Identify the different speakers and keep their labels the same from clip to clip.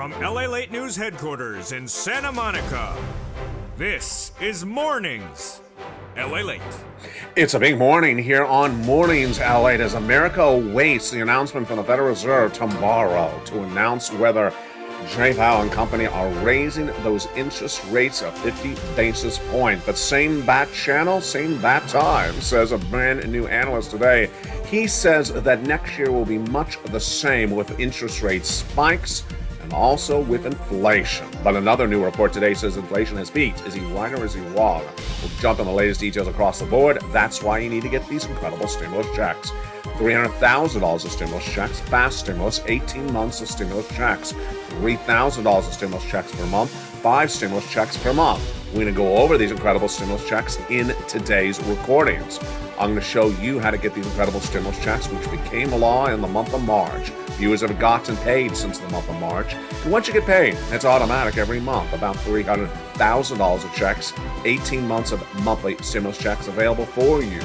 Speaker 1: From LA Late News headquarters in Santa Monica, this is Mornings LA Late.
Speaker 2: It's a big morning here on Mornings LA as America awaits the announcement from the Federal Reserve tomorrow to announce whether Jay Powell and company are raising those interest rates of 50 basis points. But same bat channel, same bat time, says a brand new analyst today. He says that next year will be much the same with interest rate spikes and also with inflation. But another new report today says inflation has peaked. Is he right or is he wrong? We'll jump on the latest details across the board. That's why you need to get these incredible stimulus checks. $300,000 of stimulus checks, fast stimulus, 18 months of stimulus checks, $3,000 of stimulus checks per month, 5 stimulus checks per month. We're going to go over these incredible stimulus checks in today's recordings. I'm going to show you how to get these incredible stimulus checks, which became a law in the month of March. Viewers have gotten paid since the month of March. And once you get paid, it's automatic every month. About $300,000 of checks, 18 months of monthly stimulus checks available for you.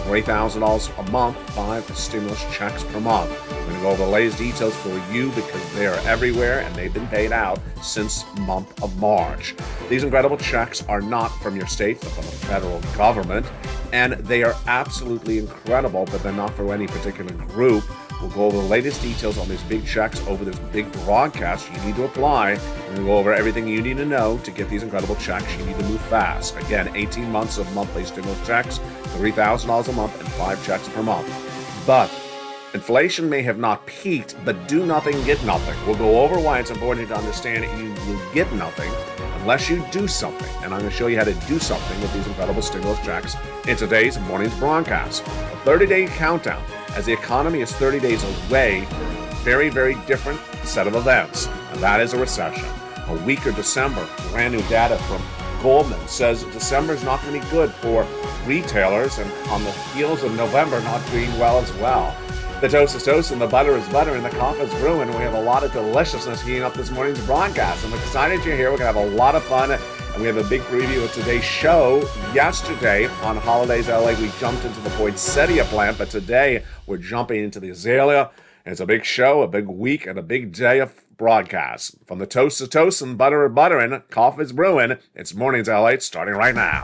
Speaker 2: $3,000 a month, 5 stimulus checks per month. We're going to go over the latest details for you because they are everywhere and they've been paid out since the month of March. These incredible checks are not from your state, they're from the federal government, and they are absolutely incredible, but they're not for any particular group. We'll go over the latest details on these big checks over this big broadcast. You need to apply. We're going to go over everything you need to know to get these incredible checks. You need to move fast. Again, 18 months of monthly stimulus checks, $3,000 a month, and 5 checks per month. But inflation may have not peaked, but do nothing, get nothing. We'll go over why it's important to understand you will get nothing unless you do something. And I'm going to show you how to do something with these incredible stimulus checks in today's morning's broadcast. A 30-day countdown as the economy is 30 days away from a very, very different set of events, and that is a recession. A weaker December, brand new data from Goldman says December is not going to be good for retailers, and on the heels of November not doing well as well. The toast is toast and the butter is butter and the coffee is brewing. We have a lot of deliciousness heating up this morning's broadcast. I'm excited you're here. We're going to have a lot of fun. And we have a big preview of today's show. Yesterday on Holidays LA, we jumped into the poinsettia plant, but today we're jumping into the azalea. And it's a big show, a big week, and a big day of broadcast. From the toast is toast and butter is butter and coffee is brewing, it's Mornings LA starting right now.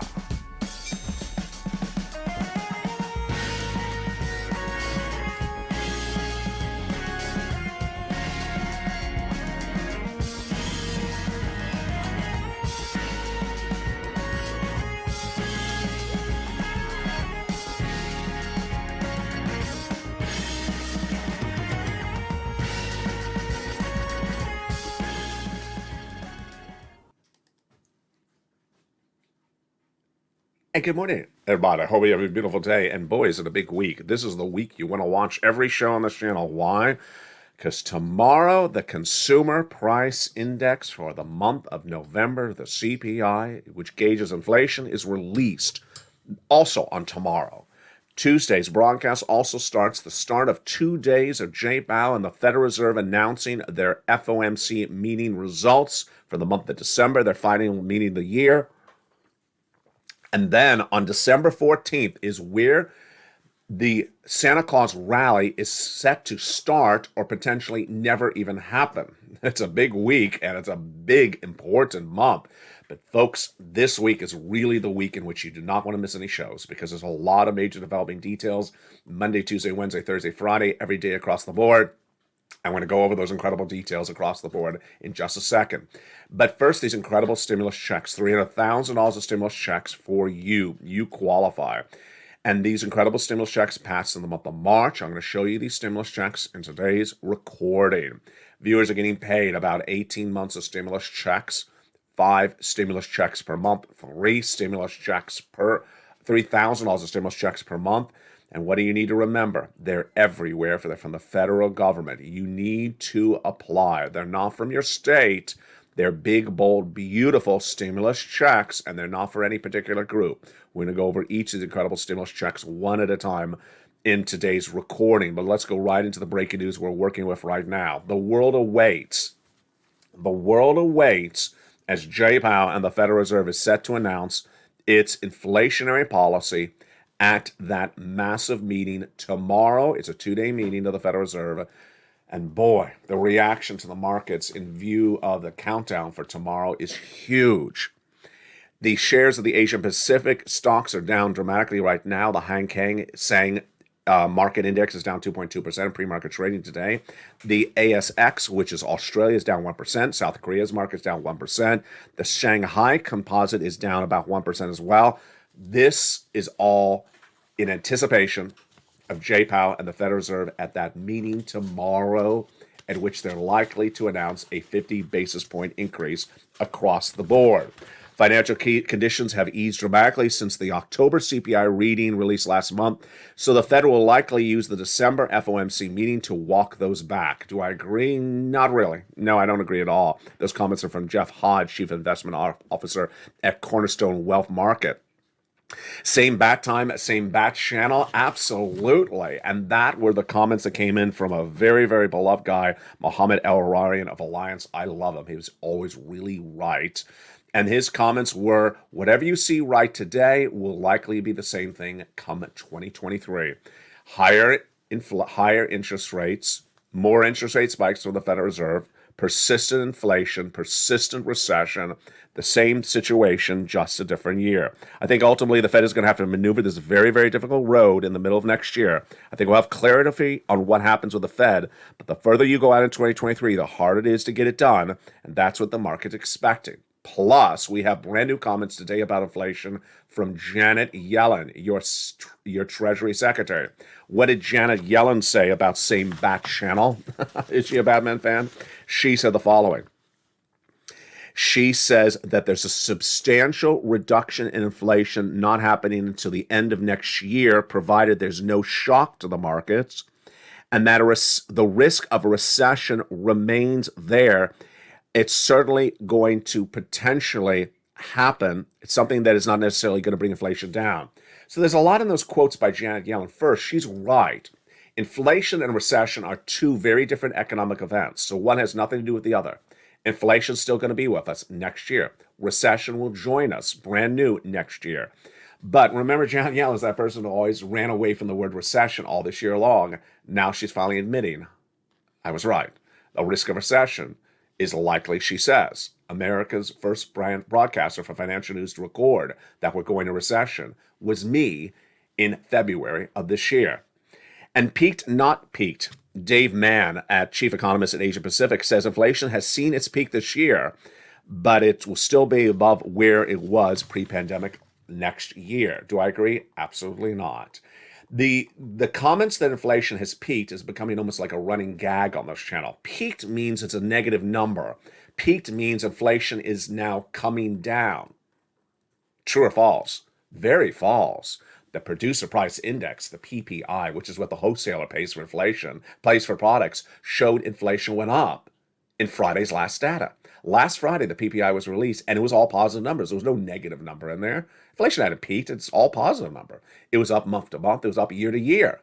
Speaker 2: Hey, good morning, everybody. I hope you have a beautiful day. And boy, is it a big week. This is the week you want to watch every show on this channel. Why? Because tomorrow, the Consumer Price Index for the month of November, the CPI, which gauges inflation, is released also on tomorrow. Tuesday's broadcast also starts the start of 2 days of Jay Powell and the Federal Reserve announcing their FOMC meeting results for the month of December, their final meeting of the year. And then on December 14th is where the Santa Claus rally is set to start or potentially never even happen. It's a big week and it's a big, important month. But folks, this week is really the week in which you do not want to miss any shows because there's a lot of major developing details. Monday, Tuesday, Wednesday, Thursday, Friday, every day across the board. I'm going to go over those incredible details across the board in just a second. But first, these incredible stimulus checks, $300,000 of stimulus checks for you. You qualify. And these incredible stimulus checks passed in the month of March. I'm going to show you these stimulus checks in today's recording. Viewers are getting paid about 18 months of stimulus checks, 5 stimulus checks per month, 3 stimulus checks per, $3,000 of stimulus checks per month. And what do you need to remember? They're everywhere. They're from the federal government. You need to apply. They're not from your state. They're big, bold, beautiful stimulus checks, and they're not for any particular group. We're going to go over each of the incredible stimulus checks one at a time in today's recording. But let's go right into the breaking news we're working with right now. The world awaits. The world awaits as Jay Powell and the Federal Reserve is set to announce its inflationary policy at that massive meeting tomorrow. It's a 2-day meeting of the Federal Reserve. And boy, the reaction to the markets in view of the countdown for tomorrow is huge. The shares of the Asia Pacific stocks are down dramatically right now. The Hang Seng market index is down 2.2% in pre-market trading today. The ASX, which is Australia, is down 1%. South Korea's market is down 1%. The Shanghai composite is down about 1% as well. This is all in anticipation of Jay Powell and the Federal Reserve at that meeting tomorrow, at which they're likely to announce a 50 basis point increase across the board. Financial conditions have eased dramatically since the October CPI reading released last month, so the Fed will likely use the December FOMC meeting to walk those back. Do I agree? Not really. No, I don't agree at all. Those comments are from Jeff Hodge, Chief Investment Officer at Cornerstone Wealth Market. Same bat time, same bat channel? Absolutely. And that were the comments that came in from a very, very beloved guy, Mohammed El-Rarian of Alliance. I love him. He was always really right. And his comments were, whatever you see right today will likely be the same thing come 2023. Higher interest rates, more interest rate spikes from the Federal Reserve, persistent inflation, persistent recession, the same situation, just a different year. I think ultimately the Fed is going to have to maneuver this very, very difficult road in the middle of next year. I think we'll have clarity on what happens with the Fed, but the further you go out in 2023, the harder it is to get it done, and that's what the market's expecting. Plus, we have brand new comments today about inflation from Janet Yellen, your Treasury Secretary. What did Janet Yellen say about same bat channel? Is she a Batman fan? She said the following. She says that there's a substantial reduction in inflation not happening until the end of next year, provided there's no shock to the markets, and that the risk of a recession remains there. It's certainly going to potentially happen. It's something that is not necessarily going to bring inflation down. So there's a lot in those quotes by Janet Yellen. First, she's right. Inflation and recession are two very different economic events. So one has nothing to do with the other. Inflation's still going to be with us next year. Recession will join us brand new next year. But remember, Janet Yellen is that person who always ran away from the word recession all this year long. Now she's finally admitting, I was right. The risk of recession is likely, she says. America's first broadcaster for financial news to record that we're going to recession was me in February of this year. And peaked, not peaked. Dave Mann, chief economist at Asia Pacific, says inflation has seen its peak this year, but it will still be above where it was pre-pandemic next year. Do I agree? Absolutely not. The comments that inflation has peaked is becoming almost like a running gag on this channel. Peaked means it's a negative number. Peaked means inflation is now coming down. True or false? Very false. The Producer Price Index, the PPI, which is what the wholesaler pays for inflation, pays for products, showed inflation went up in Friday's last data. Last Friday, the PPI was released, and it was all positive numbers. There was no negative number in there. Inflation hadn't peaked. It's all positive number. It was up month to month. It was up year to year.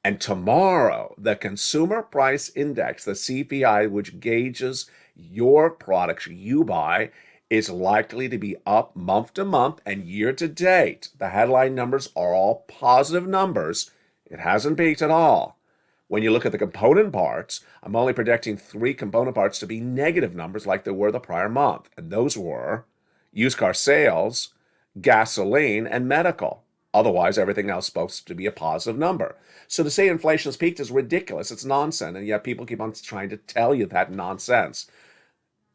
Speaker 2: And tomorrow, the Consumer Price Index, the CPI, which gauges your products you buy, is likely to be up month to month and year to date. The headline numbers are all positive numbers. It hasn't peaked at all. When you look at the component parts, I'm only predicting 3 component parts to be negative numbers like they were the prior month. And those were used car sales, gasoline, and medical. Otherwise, everything else is supposed to be a positive number. So to say inflation has peaked is ridiculous. It's nonsense. And yet people keep on trying to tell you that nonsense.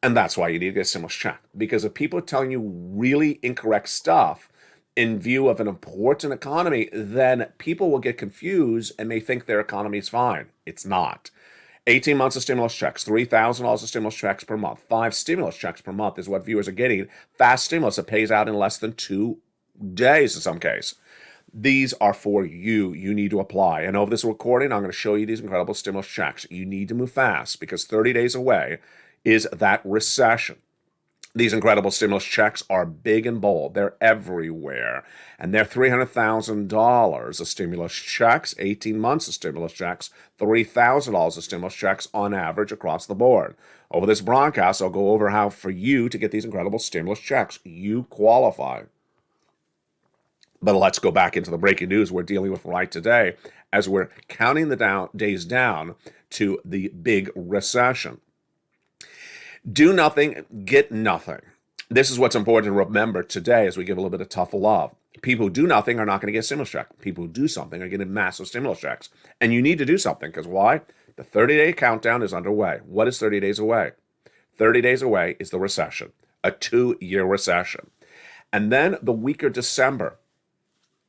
Speaker 2: And that's why you need to get a stimulus check. Because if people are telling you really incorrect stuff in view of an important economy, then people will get confused and may think their economy is fine. It's not. 18 months of stimulus checks, $3,000 of stimulus checks per month, 5 stimulus checks per month is what viewers are getting. Fast stimulus that pays out in less than 2 days in some case. These are for you. You need to apply. And over this recording, I'm going to show you these incredible stimulus checks. You need to move fast because 30 days away is that recession. These incredible stimulus checks are big and bold. They're everywhere. And they're $300,000 of stimulus checks, 18 months of stimulus checks, $3,000 of stimulus checks on average across the board. Over this broadcast, I'll go over how for you to get these incredible stimulus checks. You qualify. But let's go back into the breaking news we're dealing with right today as we're counting the days down to the big recession. Do nothing, get nothing. This is what's important to remember today as we give a little bit of tough love. People who do nothing are not going to get a stimulus check. People who do something are getting massive stimulus checks. And you need to do something because why? The 30-day countdown is underway. What is 30 days away? 30 days away is the recession, a 2-year recession. And then the week of December,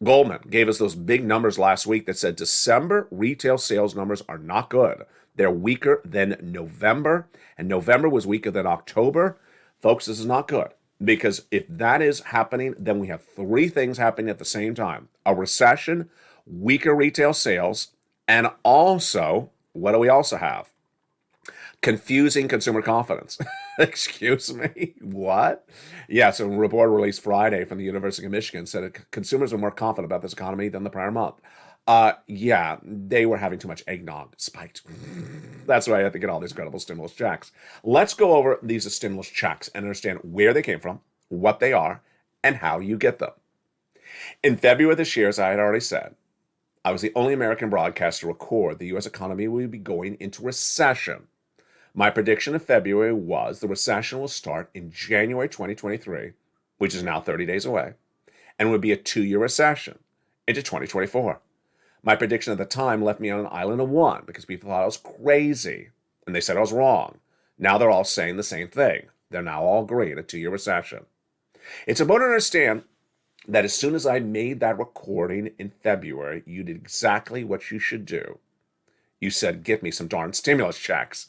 Speaker 2: Goldman gave us those big numbers last week that said December retail sales numbers are not good. They're weaker than November, and November was weaker than October. Folks, this is not good because if that is happening, then we have 3 things happening at the same time. A recession, weaker retail sales, and also, what do we also have? Confusing consumer confidence. Excuse me, what? Yeah, so a report released Friday from the University of Michigan said consumers are more confident about this economy than the prior month. Yeah, they were having too much eggnog, spiked. That's why I have to get all these credible stimulus checks. Let's go over these stimulus checks and understand where they came from, what they are, and how you get them. In February this year, as I had already said, I was the only American broadcaster to record the U.S. economy would be going into recession. My prediction in February was the recession will start in January 2023, which is now 30 days away, and would be a 2-year recession into 2024. My prediction at the time left me on an island of one because people thought I was crazy, and they said I was wrong. Now they're all saying the same thing. They're now all agreeing a 2-year recession. It's important to understand that as soon as I made that recording in February, you did exactly what you should do. You said, give me some darn stimulus checks.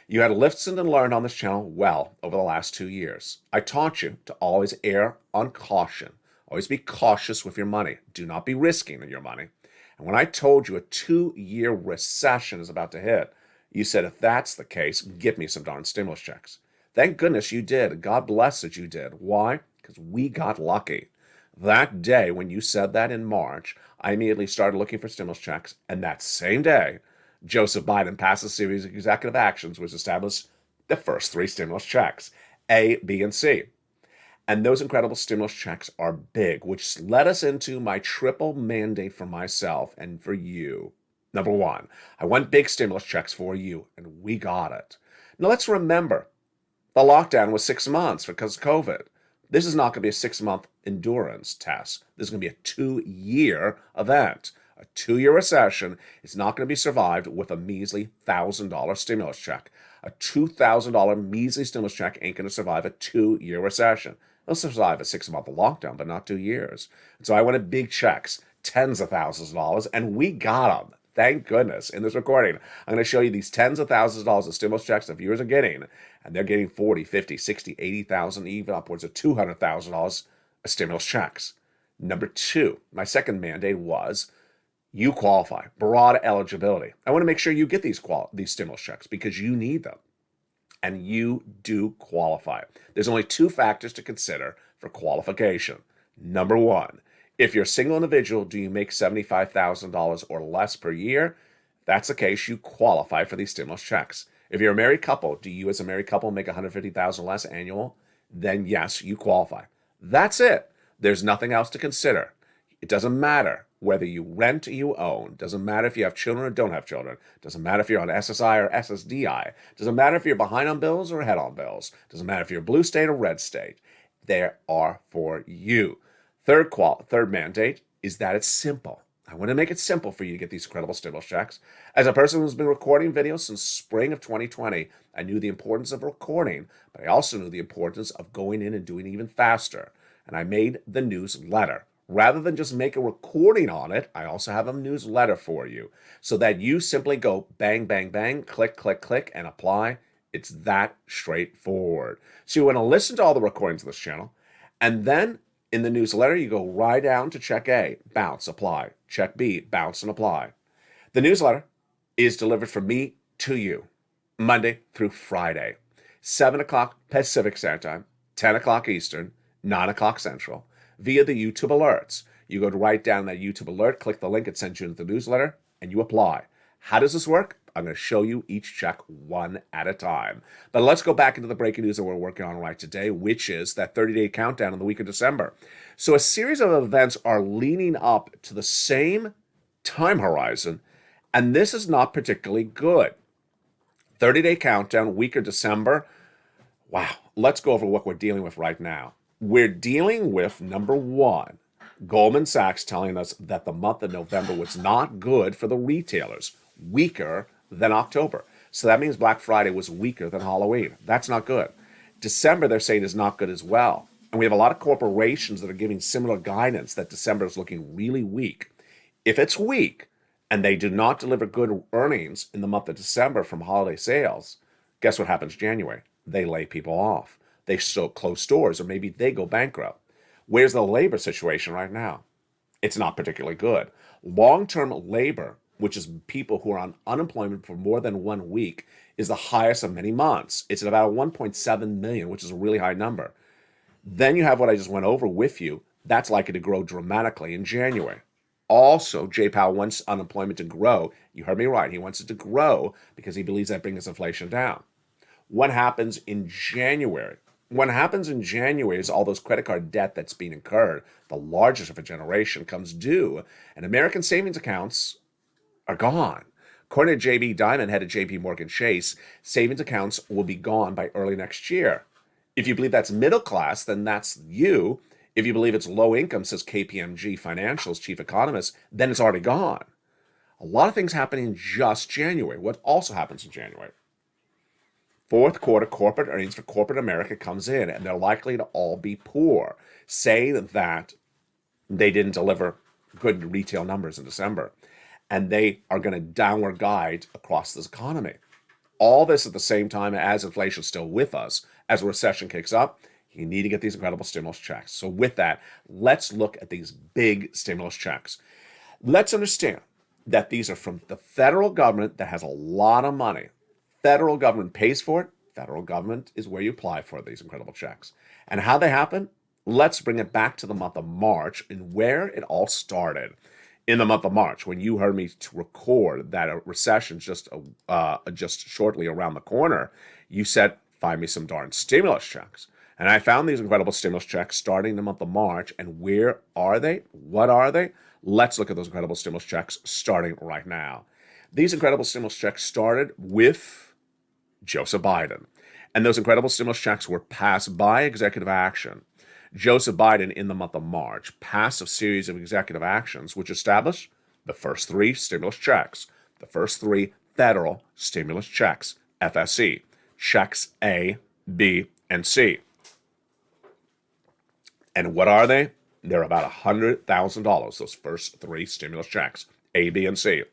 Speaker 2: You had listened and learned on this channel well over the last 2 years. I taught you to always err on caution. Always be cautious with your money. Do not be risking your money. And when I told you a 2-year recession is about to hit, you said, if that's the case, give me some darn stimulus checks. Thank goodness you did. God bless that you did. Why? Because we got lucky. That day when you said that in March, I immediately started looking for stimulus checks. And that same day, Joseph Biden passed a series of executive actions which established the first 3 stimulus checks, A, B, and C. And those incredible stimulus checks are big, which led us into my triple mandate for myself and for you. Number 1, I want big stimulus checks for you, and we got it. Now let's remember, the lockdown was 6 months because of COVID. This is not going to be a 6-month endurance test. This is going to be a 2-year event. A 2-year recession is not going to be survived with a measly $1,000 stimulus check. A $2,000 measly stimulus check ain't going to survive a 2-year recession. It'll survive a 6-month lockdown, but not 2 years. And so I wanted big checks, tens of thousands of dollars, and we got them. Thank goodness. In this recording, I'm going to show you these tens of thousands of dollars of stimulus checks that viewers are getting, and they're getting 40, 50, 60, 80,000, even upwards of $200,000 of stimulus checks. Number 2, my second mandate was you qualify, broad eligibility. I want to make sure you get these stimulus checks because you need them. And you do qualify. There's only 2 factors to consider for qualification. Number 1, if you're a single individual, do you make $75,000 or less per year? If that's the case, you qualify for these stimulus checks. If you're a married couple, do you as a married couple make $150,000 less annual? Then yes, you qualify. That's it. There's nothing else to consider. It doesn't matter whether you rent or you own. Doesn't matter if you have children or don't have children. Doesn't matter if you're on SSI or SSDI. Doesn't matter if you're behind on bills or ahead on bills. Doesn't matter if you're blue state or red state. They are for you. Third mandate is that it's simple. I want to make it simple for you to get these incredible stimulus checks. As a person who's been recording videos since spring of 2020, I knew the importance of recording, but I also knew the importance of going in and doing it even faster. And I made the newsletter. Rather than just make a recording on it, I also have a newsletter for you so that you simply go bang, bang, bang, click, click, click, and apply. It's that straightforward. So you want to listen to all the recordings of this channel, and then in the newsletter, you go right down to check A, bounce, apply. Check B, bounce and apply. The newsletter is delivered from me to you Monday through Friday, 7 o'clock Pacific Standard Time, 10 o'clock Eastern, 9 o'clock Central, via the YouTube alerts. You go to write down that YouTube alert, click the link, it sends you into the newsletter, and you apply. How does this work? I'm going to show you each check one at a time. But let's go back into the breaking news that we're working on right today, which is that 30-day countdown in the week of December. So a series of events are leading up to the same time horizon, and this is not particularly good. 30-day countdown, week of December. Wow, let's go over what we're dealing with right now. We're dealing with, number one, Goldman Sachs telling us that the month of November was not good for the retailers, weaker than October. So that means Black Friday was weaker than Halloween. That's not good. December, they're saying, is not good as well. And we have a lot of corporations that are giving similar guidance that December is looking really weak. If it's weak and they do not deliver good earnings in the month of December from holiday sales, guess what happens January? They lay people off. They still close stores, or maybe they go bankrupt. Where's the labor situation right now? It's not particularly good. Long-term labor, which is people who are on unemployment for more than 1 week, is the highest of many months. It's at about 1.7 million, which is a really high number. Then you have what I just went over with you. That's likely to grow dramatically in January. Also, Jay Powell wants unemployment to grow. You heard me right. He wants it to grow because he believes that brings inflation down. What happens in January? What happens in January is all those credit card debt that's being incurred, the largest of a generation, comes due, and American savings accounts are gone. According to JB Diamond, head of JP Morgan Chase, savings accounts will be gone by early next year. If you believe that's middle class, then that's you. If you believe it's low income, says KPMG Financial's chief economist, then it's already gone. A lot of things happen in just January. What also happens in January? Fourth quarter corporate earnings for corporate America comes in, and they're likely to all be poor, saying that they didn't deliver good retail numbers in December, and they are going to downward guide across this economy. All this at the same time as inflation is still with us. As a recession kicks up, you need to get these incredible stimulus checks. So with that, let's look at these big stimulus checks. Let's understand that these are from the federal government that has a lot of money. Federal government pays for it. Federal government is where you apply for these incredible checks. And how they happen? Let's bring it back to the month of March and where it all started. In the month of March, when you heard me to record that a recession just shortly around the corner, you said, find me some darn stimulus checks. And I found these incredible stimulus checks starting in the month of March. And where are they? What are they? Let's look at those incredible stimulus checks starting right now. These incredible stimulus checks started with Joseph Biden. And those incredible stimulus checks were passed by executive action. Joseph Biden, in the month of March, passed a series of executive actions which established the first 3 stimulus checks, the first 3 federal stimulus checks, FSC, checks A, B, and C. And what are they? They're about $100,000, those first 3 stimulus checks, A, B, and C.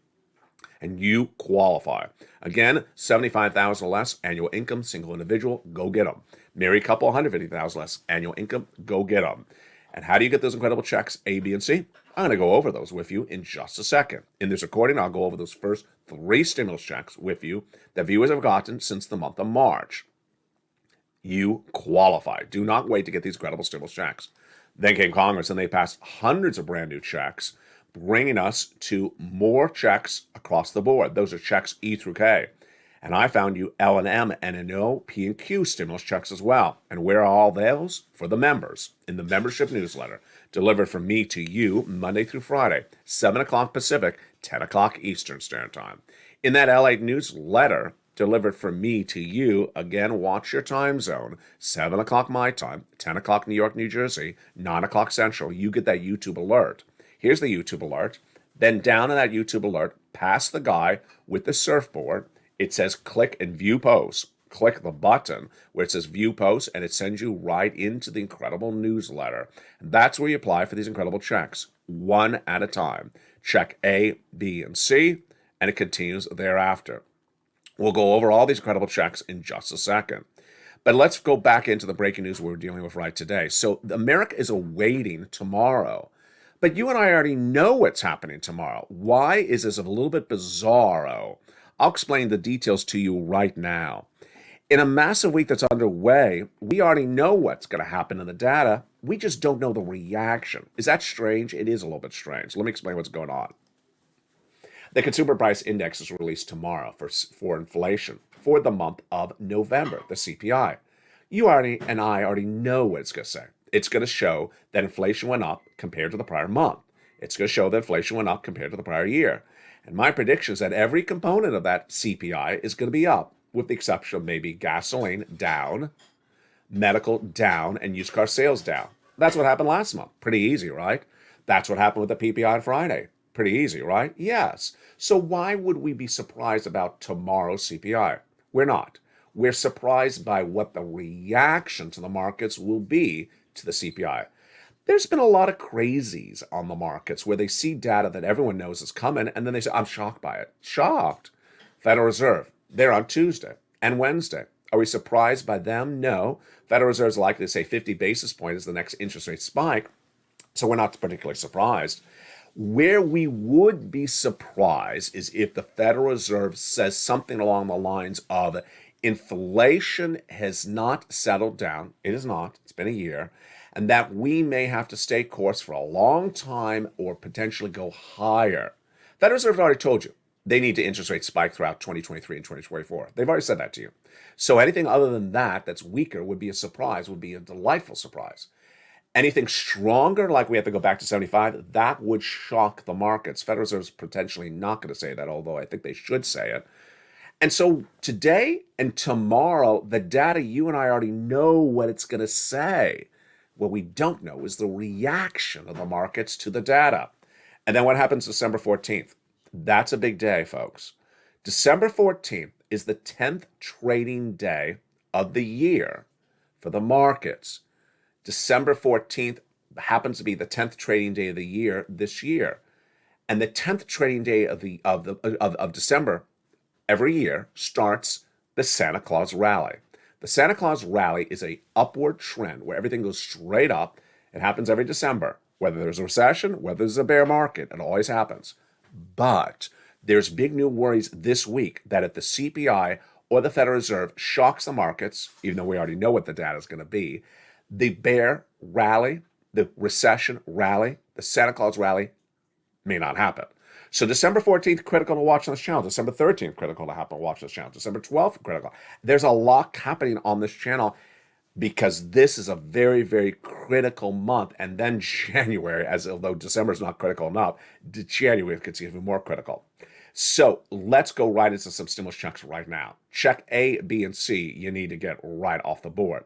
Speaker 2: And you qualify. Again, $75,000 or less annual income, single individual, go get them. Married couple, $150,000 less annual income, go get them. And how do you get those incredible checks, A, B, and C? I'm going to go over those with you in just a second. In this recording, I'll go over those first 3 stimulus checks with you that viewers have gotten since the month of March. You qualify. Do not wait to get these incredible stimulus checks. Then came Congress, and they passed hundreds of brand new checks, bringing us to more checks across the board. Those are checks E through K. And I found you L and M, N and O, P and Q stimulus checks as well. And where are all those? For the members in the membership newsletter, delivered from me to you Monday through Friday, 7 o'clock Pacific, 10 o'clock Eastern Standard Time. In that LA newsletter, delivered from me to you, again, watch your time zone, 7 o'clock my time, 10 o'clock New York, New Jersey, 9 o'clock Central, you get that YouTube alert. Here's the YouTube alert. Then down in that YouTube alert, past the guy with the surfboard, it says click and view posts. Click the button where it says view posts, and it sends you right into the incredible newsletter. And that's where you apply for these incredible checks, one at a time. Check A, B, and C, and it continues thereafter. We'll go over all these incredible checks in just a second. But let's go back into the breaking news we're dealing with right today. So America is awaiting tomorrow. But you and I already know what's happening tomorrow. Why is this a little bit bizarro? I'll explain the details to you right now. In a massive week that's underway, we already know what's going to happen in the data. We just don't know the reaction. Is that strange? It is a little bit strange. Let me explain what's going on. The Consumer Price Index is released tomorrow for inflation for the month of November, the CPI. You already and I already know what it's going to say. It's going to show that inflation went up compared to the prior month. It's going to show that inflation went up compared to the prior year. And my prediction is that every component of that CPI is going to be up, with the exception of maybe gasoline down, medical down, and used car sales down. That's what happened last month. Pretty easy, right? That's what happened with the PPI on Friday. Pretty easy, right? Yes. So why would we be surprised about tomorrow's CPI? We're not. We're surprised by what the reaction to the markets will be to the CPI. There's been a lot of crazies on the markets where they see data that everyone knows is coming, and then they say, I'm shocked by it. Shocked. Federal Reserve, they're on Tuesday and Wednesday. Are we surprised by them? No. Federal Reserve is likely to say 50 basis points is the next interest rate spike, so we're not particularly surprised. Where we would be surprised is if the Federal Reserve says something along the lines of inflation has not settled down. It is not. It's been a year. And that we may have to stay course for a long time or potentially go higher. Federal Reserve already told you they need to interest rate spike throughout 2023 and 2024. They've already said that to you. So anything other than that that's weaker would be a surprise, would be a delightful surprise. Anything stronger, like we have to go back to 75, that would shock the markets. Federal Reserve's potentially not going to say that, although I think they should say it. And so today and tomorrow, the data, you and I already know what it's going to say. What we don't know is the reaction of the markets to the data. And then what happens December 14th? That's a big day, folks. December 14th is the 10th trading day of the year for the markets. December 14th happens to be the 10th trading day of the year this year. And the 10th trading day of December every year starts the Santa Claus rally. The Santa Claus rally is an upward trend where everything goes straight up. It happens every December. Whether there's a recession, whether there's a bear market, it always happens. But there's big new worries this week that if the CPI or the Federal Reserve shocks the markets, even though we already know what the data is going to be, the bear rally, the recession rally, the Santa Claus rally may not happen. So December 14th, critical to watch on this channel. December 13th, critical to happen, watch this channel. December 12th, critical. There's a lot happening on this channel because this is a very, very critical month. And then January, as although December is not critical enough, January gets even more critical. So let's go right into some stimulus checks right now. Check A, B, and C you need to get right off the board.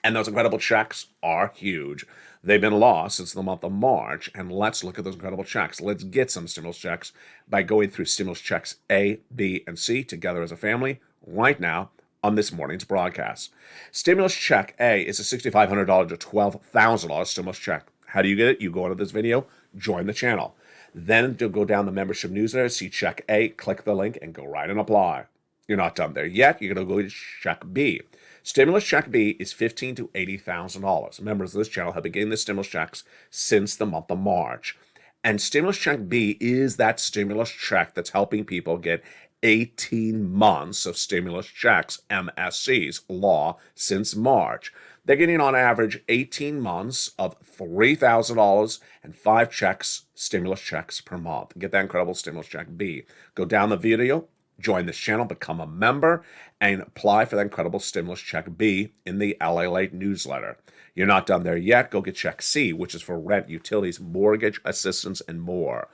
Speaker 2: And those incredible checks are huge. They've been lost since the month of March. And let's look at those incredible checks. Let's get some stimulus checks by going through stimulus checks A, B, and C together as a family right now on this morning's broadcast. Stimulus check A is a $6,500 to $12,000 stimulus check. How do you get it? You go into this video, join the channel. Then you'll go down the membership newsletter, see check A, click the link, and go right and apply. You're not done there yet. You're going to go to check B. Stimulus check B is $15,000 to $80,000. Members of this channel have been getting the stimulus checks since the month of March. And stimulus check B is that stimulus check that's helping people get 18 months of stimulus checks, MSCs, law since March. They're getting on average 18 months of $3,000 and 5 checks, stimulus checks per month. Get that incredible stimulus check B. Go down the video, join this channel, become a member, and apply for that incredible stimulus check B in the LA Late newsletter. You're not done there yet. Go get check C, which is for rent, utilities, mortgage assistance, and more.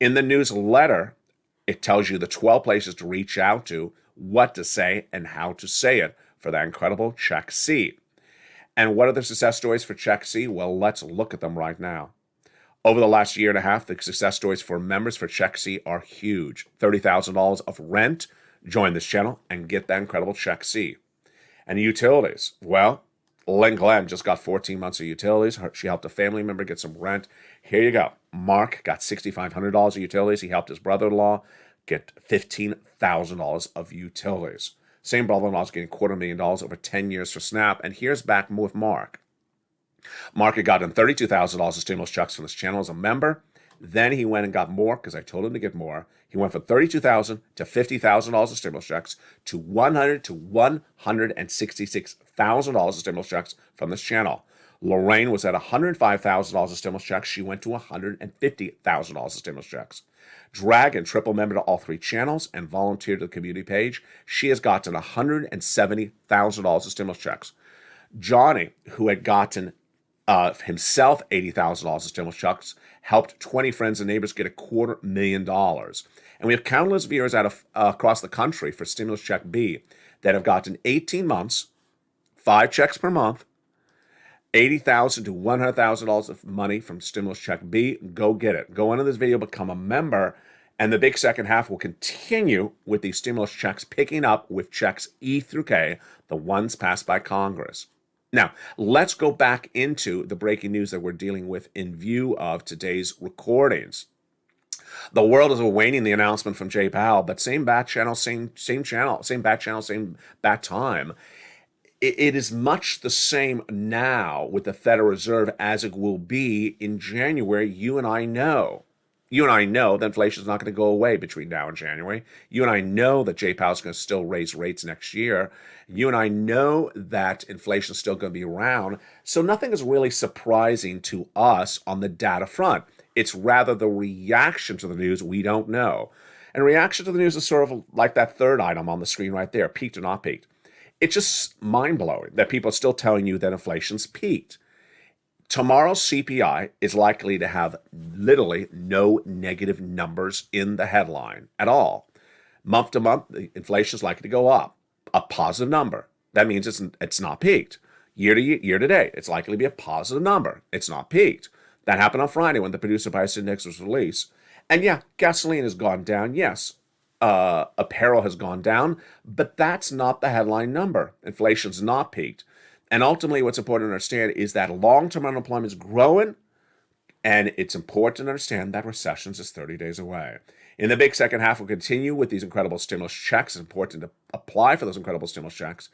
Speaker 2: In the newsletter, it tells you the 12 places to reach out to, what to say, and how to say it for that incredible check C. And what are the success stories for check C? Well, let's look at them right now. Over the last year and a half, the success stories for members for check C are huge. $30,000 of rent. Join this channel and get that incredible check C. And utilities. Well, Lynn Glenn just got 14 months of utilities. She helped a family member get some rent. Here you go. Mark got $6,500 of utilities. He helped his brother-in-law get $15,000 of utilities. Same brother-in-law is getting $250,000 over 10 years for SNAP. And here's back with Mark. Mark had gotten $32,000 of stimulus checks from this channel as a member. Then he went and got more because I told him to get more. He went from $32,000 to $50,000 of stimulus checks to $100,000 to $166,000 of stimulus checks from this channel. Lorraine was at $105,000 of stimulus checks. She went to $150,000 of stimulus checks. Dragon, triple member to all three channels and volunteered to the community page. She has gotten $170,000 of stimulus checks. Johnny, who had gotten himself $80,000 of stimulus checks, helped 20 friends and neighbors get $250,000. And we have countless viewers across the country for Stimulus Check B that have gotten 18 months, 5 checks per month, $80,000 to $100,000 of money from Stimulus Check B. Go get it. Go into this video, become a member, and the big second half will continue with these stimulus checks, picking up with checks E through K, the ones passed by Congress. Now, let's go back into the breaking news that we're dealing with in view of today's recordings. The world is awaiting the announcement from Jay Powell, but same bat channel, same bat channel, same bat time. It is much the same now with the Federal Reserve as it will be in January. You and I know that inflation is not going to go away between now and January. You and I know that Jay Powell is going to still raise rates next year. You and I know that inflation is still going to be around. So nothing is really surprising to us on the data front. It's rather the reaction to the news we don't know. And reaction to the news is sort of like that third item on the screen right there, peaked or not peaked. It's just mind-blowing that people are still telling you that inflation's peaked. Tomorrow's CPI is likely to have literally no negative numbers in the headline at all. Month to month, the inflation is likely to go up, a positive number. That means it's not peaked. Year to date, it's likely to be a positive number. It's not peaked. That happened on Friday when the producer price index was released. And yeah, gasoline has gone down, yes. Apparel has gone down, but that's not the headline number. Inflation's not peaked. And ultimately, what's important to understand is that long-term unemployment is growing, and it's important to understand that recession is 30 days away. In the big second half, we'll continue with these incredible stimulus checks. It's important to apply for those incredible stimulus checks.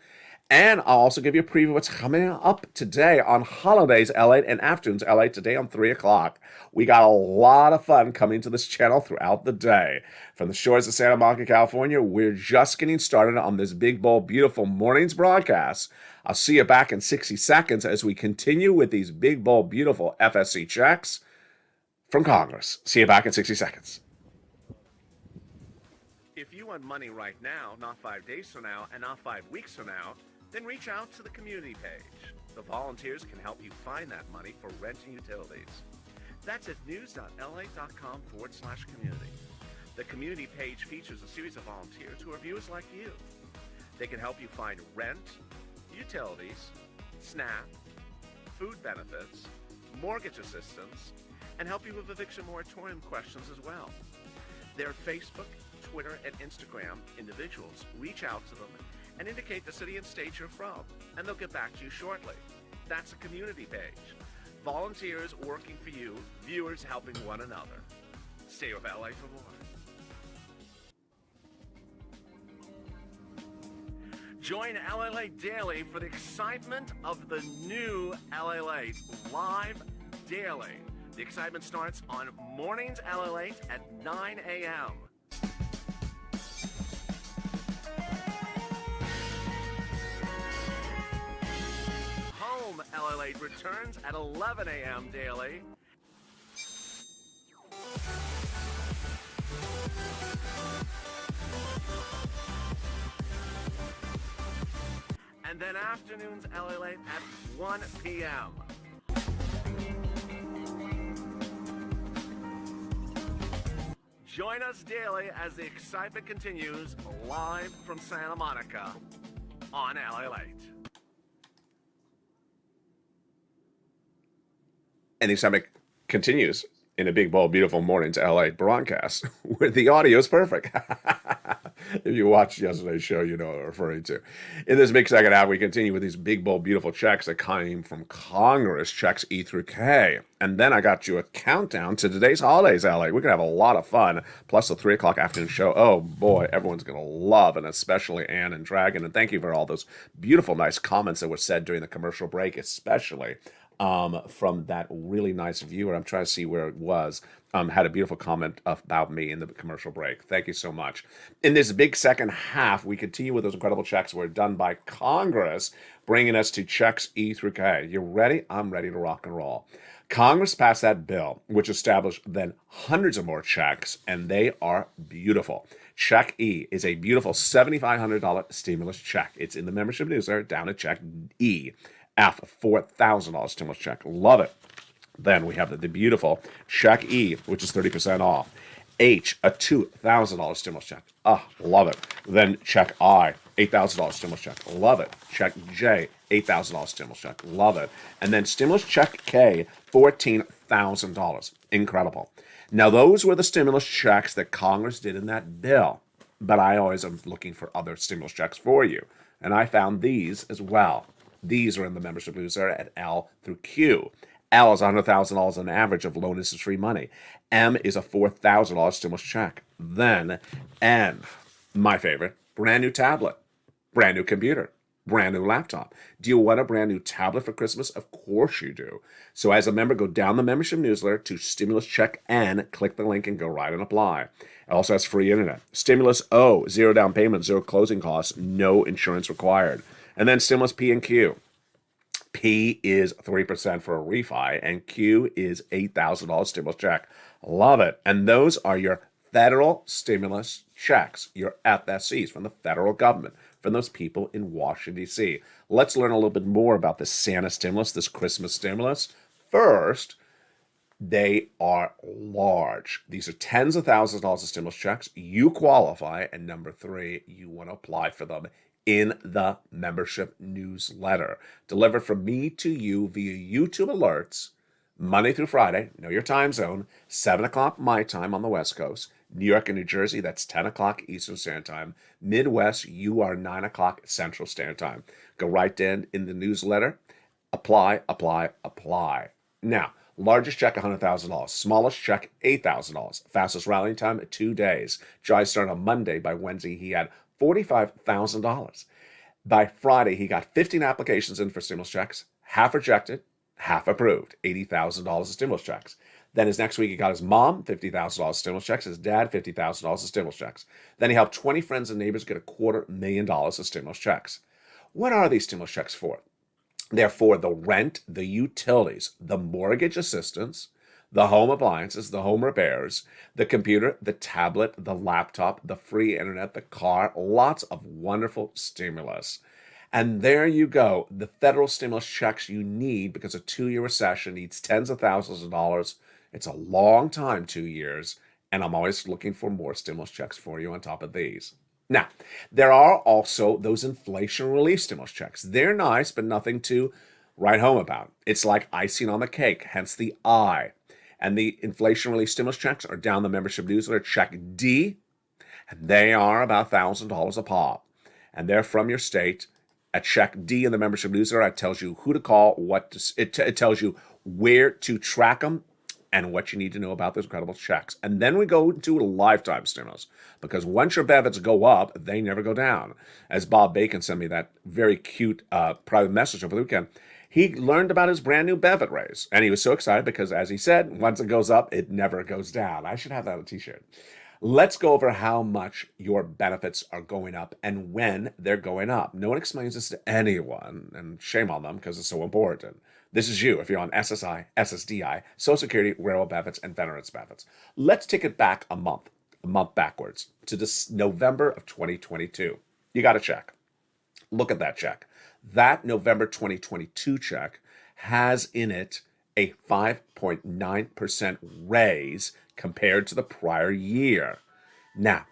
Speaker 2: And I'll also give you a preview of what's coming up today on holidays, LA, and afternoons, LA, today on 3 o'clock. We got a lot of fun coming to this channel throughout the day. From the shores of Santa Monica, California, we're just getting started on this big, bold, beautiful morning's broadcast. I'll see you back in 60 seconds as we continue with these big, bold, beautiful FSC checks from Congress. See you back in 60 seconds.
Speaker 3: If you want money right now, not 5 days from now, and not 5 weeks from now, then reach out to the community page. The volunteers can help you find that money for rent and utilities. That's at news.la.com/community. The community page features a series of volunteers who are viewers like you. They can help you find rent, utilities, SNAP, food benefits, mortgage assistance, and help you with eviction moratorium questions as well. Their Facebook, Twitter, and Instagram individuals reach out to them and indicate the city and state you're from, and they'll get back to you shortly. That's a community page. Volunteers working for you, viewers helping one another. Stay with LA for more. Join LA Daily for the excitement of the new LA Live Daily. The excitement starts on Mornings LA at 9 a.m. Home LA returns at 11 a.m. daily. And then afternoons LA at 1 p.m. Join us daily as the excitement continues live from Santa Monica on LA Late.
Speaker 2: And the excitement continues in a big, bold, beautiful morning's LA broadcast where the audio is perfect. If you watched yesterday's show, you know what I'm referring to. In this big second half, we continue with these big, bold, beautiful checks that came from Congress, checks E through K. And then I got you a countdown to today's holidays, LA. We're going to have a lot of fun, plus the 3 o'clock afternoon show. Oh, boy, everyone's going to love, and especially Ann and Dragon. And thank you for all those beautiful, nice comments that were said during the commercial break, especially from that really nice viewer. I'm trying to see where it was. Had a beautiful comment about me in the commercial break. Thank you so much. In this big second half, we continue with those incredible checks were done by Congress, bringing us to checks E through K. You ready? I'm ready to rock and roll. Congress passed that bill, which established then hundreds of more checks, and they are beautiful. Check E is a beautiful $7,500 stimulus check. It's in the membership newsletter down at check E. F, $4,000 stimulus check. Love it. Then we have the beautiful check E, which is 30% off. H, a $2,000 stimulus check. Love it. Then check I, $8,000 stimulus check. Love it. Check J, $8,000 stimulus check. Love it. And then stimulus check K, $14,000. Incredible. Now, those were the stimulus checks that Congress did in that bill. But I always am looking for other stimulus checks for you. And I found these as well. These are in the membership newsletter at L through Q. L is $100,000 on average of loan interest-free money. M is a $4,000 stimulus check. Then N, my favorite, brand new tablet, brand new computer, brand new laptop. Do you want a brand new tablet for Christmas? Of course you do. So as a member, go down the membership newsletter to Stimulus Check N, click the link and go right and apply. It also has free internet. Stimulus O, zero down payment, zero closing costs, no insurance required. And then Stimulus P and Q. P is 3% for a refi, and Q is $8,000 stimulus check. Love it. And those are your federal stimulus checks, your FSCs from the federal government, from those people in Washington, D.C. Let's learn a little bit more about this Santa stimulus, this Christmas stimulus. First, they are large. These are tens of thousands of dollars of stimulus checks. You qualify. And number three, you want to apply for them in the membership newsletter. Delivered from me to you via YouTube alerts, Monday through Friday. Know your time zone. 7 o'clock my time on the West Coast. New York and New Jersey, that's 10 o'clock Eastern Standard Time. Midwest, you are 9 o'clock Central Standard Time. Go right in the newsletter. Apply, apply, apply. Now, largest check, $100,000. Smallest check, $8,000. Fastest rallying time, 2 days. Jai started on Monday. By Wednesday, he had $45,000. By Friday, he got 15 applications in for stimulus checks, half rejected, half approved, $80,000 of stimulus checks. Then his next week, he got his mom $50,000 stimulus checks, his dad $50,000 of stimulus checks. Then he helped 20 friends and neighbors get $250,000 of stimulus checks. What are these stimulus checks for? They're for the rent, the utilities, the mortgage assistance, the home appliances, the home repairs, the computer, the tablet, the laptop, the free internet, the car, lots of wonderful stimulus. And there you go, the federal stimulus checks you need because a 2-year recession needs tens of thousands of dollars. It's a long time, 2 years, and I'm always looking for more stimulus checks for you on top of these. Now, there are also those inflation relief stimulus checks. They're nice, but nothing to write home about. It's like icing on the cake, hence the I. And the inflation relief stimulus checks are down the membership newsletter, check D, and they are about $1,000 a pop. And they're from your state. At check D in the membership newsletter, it tells you who to call, it tells you where to track them, and what you need to know about those incredible checks. And then we go to lifetime stimulus, because once your benefits go up, they never go down. As Bob Bacon sent me that very cute private message over the weekend, he learned about his brand new benefit raise. And he was so excited because, as he said, once it goes up, it never goes down. I should have that on a t-shirt. Let's go over how much your benefits are going up and when they're going up. No one explains this to anyone, and shame on them because it's so important. This is you if you're on SSI, SSDI, Social Security, Railroad benefits, and Veterans benefits. Let's take it back a month backwards to this November of 2022. You got a check. Look at that check. That November 2022 check has in it a 5.9% raise compared to the prior year. Now,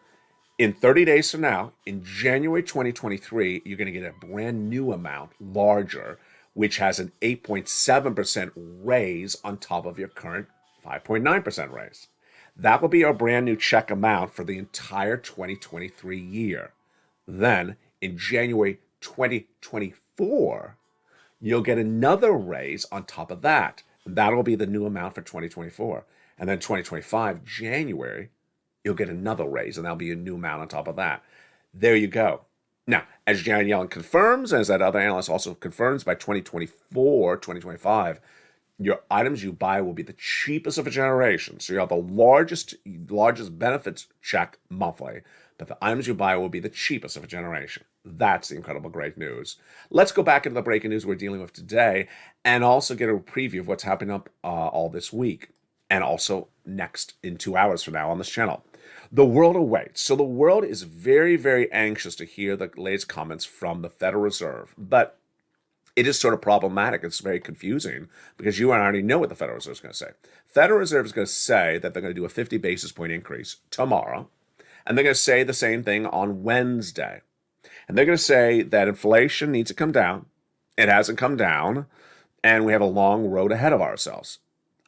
Speaker 2: in 30 days from now, in January 2023, you're going to get a brand new amount, larger, which has an 8.7% raise on top of your current 5.9% raise. That will be our brand new check amount for the entire 2023 year. Then, in January 2024, you'll get another raise on top of that. That'll be the new amount for 2024. And then 2025, January, you'll get another raise, and that'll be a new amount on top of that. There you go. Now, as Janet Yellen confirms, as that other analyst also confirms, by 2024, 2025, your items you buy will be the cheapest of a generation. So you have the largest benefits check monthly, but the items you buy will be the cheapest of a generation. That's the incredible great news. Let's go back into the breaking news we're dealing with today and also get a preview of what's happening up all this week and also next in 2 hours from now on this channel. The world awaits. So the world is very, very anxious to hear the latest comments from the Federal Reserve, but it is sort of problematic. It's very confusing because you already know what the Federal Reserve is going to say. Federal Reserve is going to say that they're going to do a 50 basis point increase tomorrow, and they're going to say the same thing on Wednesday. And they're going to say that inflation needs to come down. It hasn't come down, and we have a long road ahead of ourselves.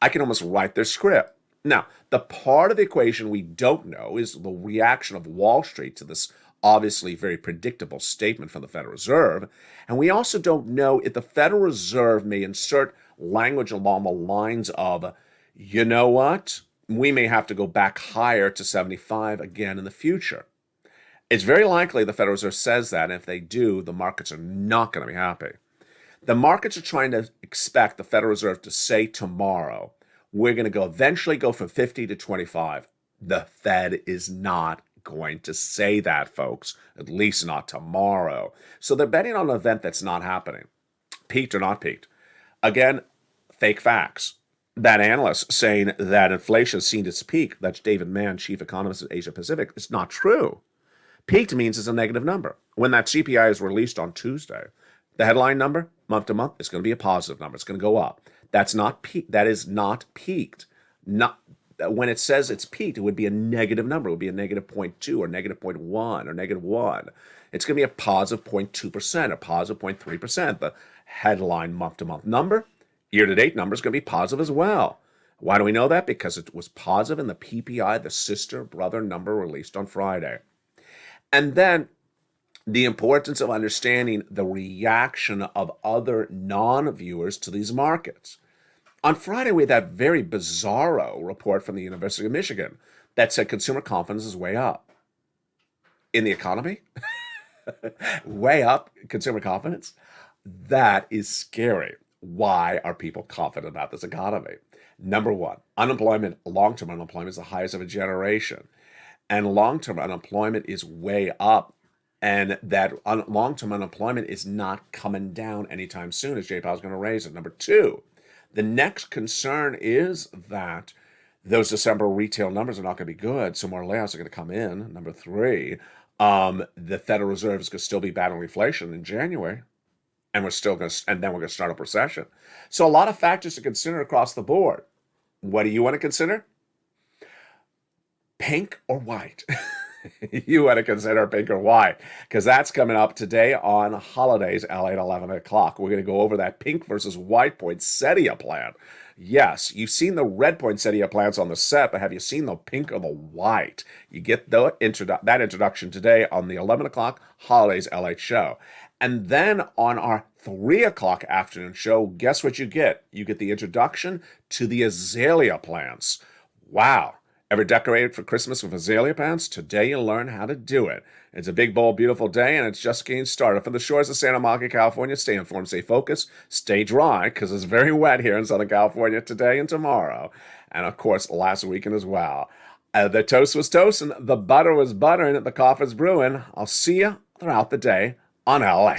Speaker 2: I can almost write their script. Now, the part of the equation we don't know is the reaction of Wall Street to this obviously very predictable statement from the Federal Reserve. And we also don't know if the Federal Reserve may insert language along the lines of, you know what, we may have to go back higher to 75 again in the future. It's very likely the Federal Reserve says that, and if they do, the markets are not going to be happy. The markets are trying to expect the Federal Reserve to say tomorrow, we're going to eventually go from 50 to 25. The Fed is not going to say that, folks, at least not tomorrow. So they're betting on an event that's not happening. Peaked or not peaked. Again, fake facts. That analyst saying that inflation has seen its peak, that's David Mann, chief economist at Asia Pacific, it's not true. Peaked means it's a negative number. When that CPI is released on Tuesday, the headline number, month to month, is going to be a positive number. It's going to go up. That's not peak. That is not peaked. Not when it says it's peaked, it would be a negative number. It would be a negative 0.2 or negative 0.1 or negative 1. It's going to be a positive 0.2%, a positive 0.3%. The headline month-to-month number, year-to-date number is going to be positive as well. Why do we know that? Because it was positive in the PPI, the sister-brother number released on Friday. And then the importance of understanding the reaction of other non-viewers to these markets. On Friday, we had that very bizarro report from the University of Michigan that said consumer confidence is way up. In the economy? Way up consumer confidence? That is scary. Why are people confident about this economy? Number one, unemployment, long-term unemployment is the highest of a generation. And long-term unemployment is way up. And that long-term unemployment is not coming down anytime soon, as Jay Powell's going to raise it. Number two, the next concern is that those December retail numbers are not going to be good, so more layoffs are going to come in. Number three, the Federal Reserve is going to still be battling inflation in January, and then we're going to start up recession. So a lot of factors to consider across the board. What do you want to consider? Pink or white? You want to consider pink or white, because that's coming up today on Holidays, LA at 11 o'clock. We're going to go over that pink versus white poinsettia plant. Yes, you've seen the red poinsettia plants on the set, but have you seen the pink or the white? You get that introduction today on the 11 o'clock Holidays LA show. And then on our 3 o'clock afternoon show, guess what you get? You get the introduction to the azalea plants. Wow. Ever decorated for Christmas with azalea plants? Today you'll learn how to do it. It's a big, bold, beautiful day, and it's just getting started. From the shores of Santa Monica, California, stay informed, stay focused, stay dry, because it's very wet here in Southern California today and tomorrow. And, of course, last weekend as well. The toast was toasting, the butter was buttering, the coffee's brewing. I'll see you throughout the day on LA.